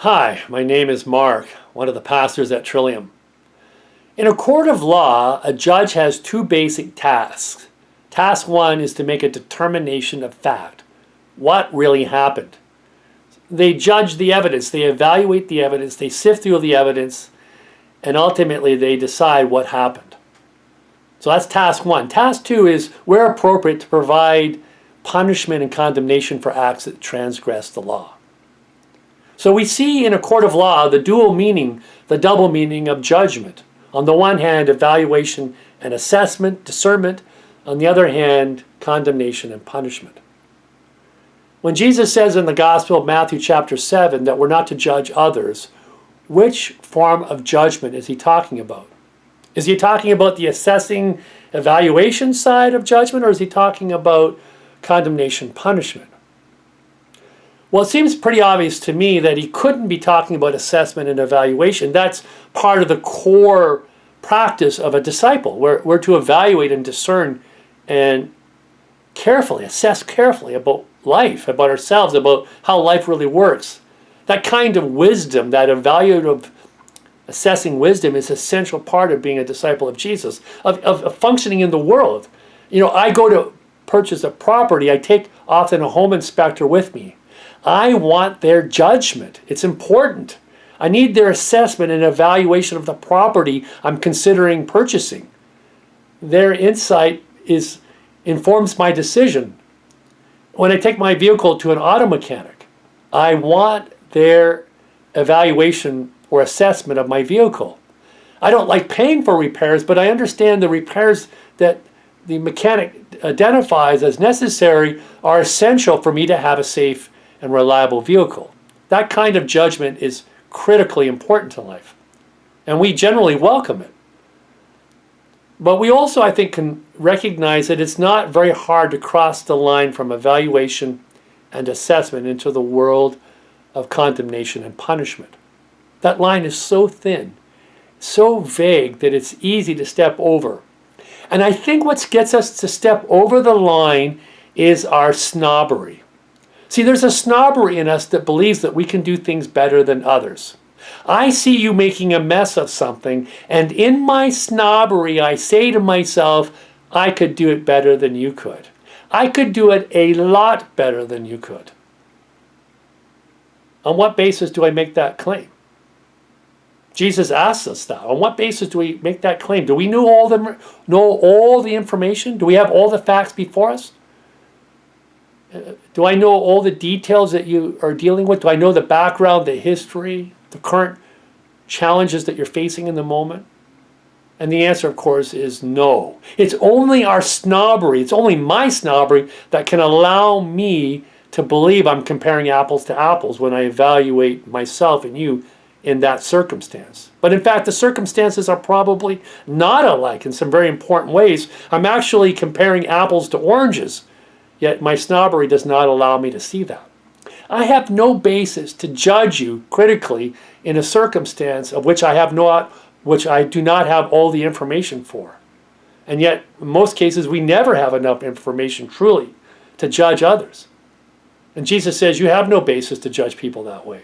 Hi, my name is Mark, one of the pastors at Trillium. In a court of law, a judge has two basic tasks. Task one is to make a determination of fact. What really happened? They judge the evidence, they evaluate the evidence, they sift through the evidence, and ultimately they decide what happened. So that's task one. Task two is, where appropriate, to provide punishment and condemnation for acts that transgress the law. So we see in a court of law the dual meaning, the double meaning of judgment. On the one hand, evaluation and assessment, discernment. On the other hand, condemnation and punishment. When Jesus says in the Gospel of Matthew chapter 7 that we're not to judge others, which form of judgment is he talking about? Is he talking about the assessing, evaluation side of judgment, or is he talking about condemnation, punishment? Well, it seems pretty obvious to me that he couldn't be talking about assessment and evaluation. That's part of the core practice of a disciple. We're to evaluate and discern and carefully, assess carefully about life, about ourselves, about how life really works. That kind of wisdom, that evaluative, assessing wisdom is an essential part of being a disciple of Jesus, of functioning in the world. You know, I go to purchase a property, I take often a home inspector with me. I want their judgment. It's important. I need their assessment and evaluation of the property I'm considering purchasing. Their insight informs my decision. When I take my vehicle to an auto mechanic, I want their evaluation or assessment of my vehicle. I don't like paying for repairs, but I understand the repairs that the mechanic identifies as necessary are essential for me to have a safe and reliable vehicle. That kind of judgment is critically important to life, and we generally welcome it. But we also, I think, can recognize that it's not very hard to cross the line from evaluation and assessment into the world of condemnation and punishment. That line is so thin, so vague, that it's easy to step over. And I think what gets us to step over the line is our snobbery. See, there's a snobbery in us that believes that we can do things better than others. I see you making a mess of something, and in my snobbery, I say to myself, I could do it better than you could. I could do it a lot better than you could. On what basis do I make that claim? Jesus asks us that. On what basis do we make that claim? Do we know all the information? Do we have all the facts before us? Do I know all the details that you are dealing with? Do I know the background, the history, the current challenges that you're facing in the moment? And the answer, of course, is no. It's only our snobbery, it's only my snobbery that can allow me to believe I'm comparing apples to apples when I evaluate myself and you in that circumstance. But in fact, the circumstances are probably not alike in some very important ways. I'm actually comparing apples to oranges. Yet my snobbery does not allow me to see that. I have no basis to judge you critically in a circumstance of which I do not have all the information for. And yet, in most cases, we never have enough information truly to judge others. And Jesus says you have no basis to judge people that way.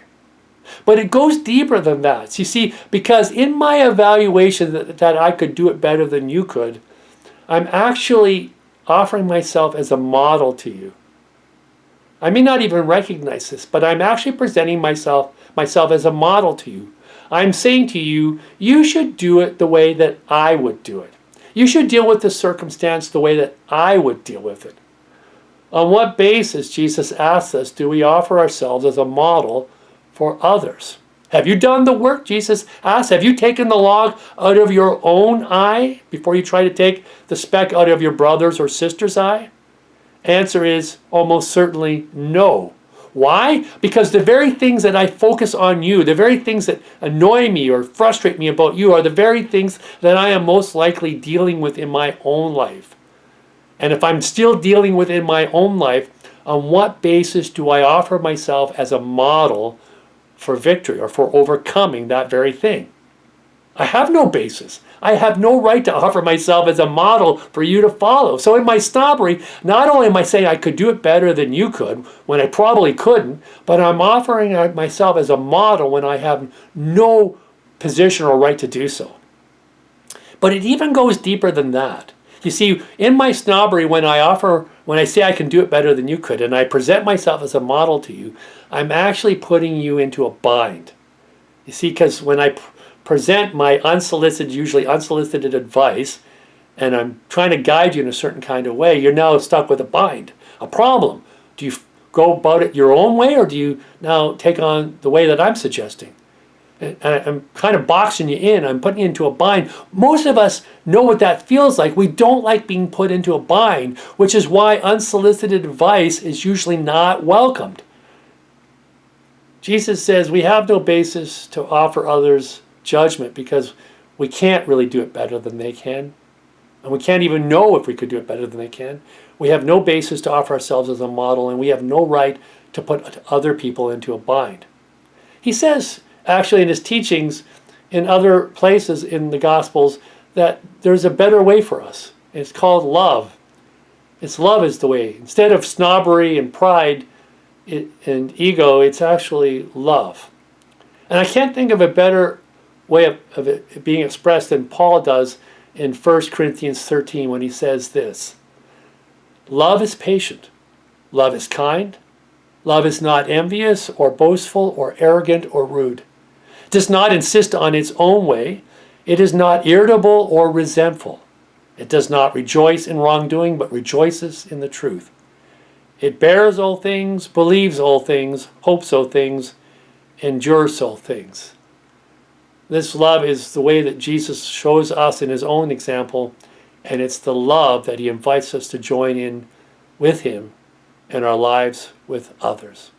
But it goes deeper than that. You see, because in my evaluation that I could do it better than you could, I'm actually offering myself as a model to you. I may not even recognize this, but I'm actually presenting myself as a model to you. I'm saying to you, you should do it the way that I would do it. You should deal with the circumstance the way that I would deal with it. On what basis, Jesus asks us, do we offer ourselves as a model for others? Have you done the work? Jesus asks. Have you taken the log out of your own eye before you try to take the speck out of your brother's or sister's eye? Answer is almost certainly no. Why? Because the very things that I focus on you, the very things that annoy me or frustrate me about you are the very things that I am most likely dealing with in my own life. And if I'm still dealing with in my own life, on what basis do I offer myself as a model for victory or for overcoming that very thing? I have no basis. I have no right to offer myself as a model for you to follow. So in my snobbery, not only am I saying I could do it better than you could, when I probably couldn't, but I'm offering myself as a model when I have no position or right to do so. But it even goes deeper than that. You see, in my snobbery, when I say I can do it better than you could, and I present myself as a model to you, I'm actually putting you into a bind. You see, because when I present my usually unsolicited advice, and I'm trying to guide you in a certain kind of way, you're now stuck with a bind, a problem. Do you go about it your own way, or do you now take on the way that I'm suggesting? And I'm kind of boxing you in. I'm putting you into a bind. Most of us know what that feels like. We don't like being put into a bind, which is why unsolicited advice is usually not welcomed. Jesus says we have no basis to offer others judgment because we can't really do it better than they can. And we can't even know if we could do it better than they can. We have no basis to offer ourselves as a model, and we have no right to put other people into a bind. He says, actually, in his teachings in other places in the Gospels, that there's a better way for us. It's called love. Love is the way. Instead of snobbery and pride and ego, it's actually love. And I can't think of a better way of it being expressed than Paul does in 1 Corinthians 13 when he says this: love is patient, love is kind, love is not envious or boastful or arrogant or rude. It does not insist on its own way. It is not irritable or resentful. It does not rejoice in wrongdoing, but rejoices in the truth. It bears all things, believes all things, hopes all things, endures all things. This love is the way that Jesus shows us in his own example, and it's the love that he invites us to join in with him in our lives with others.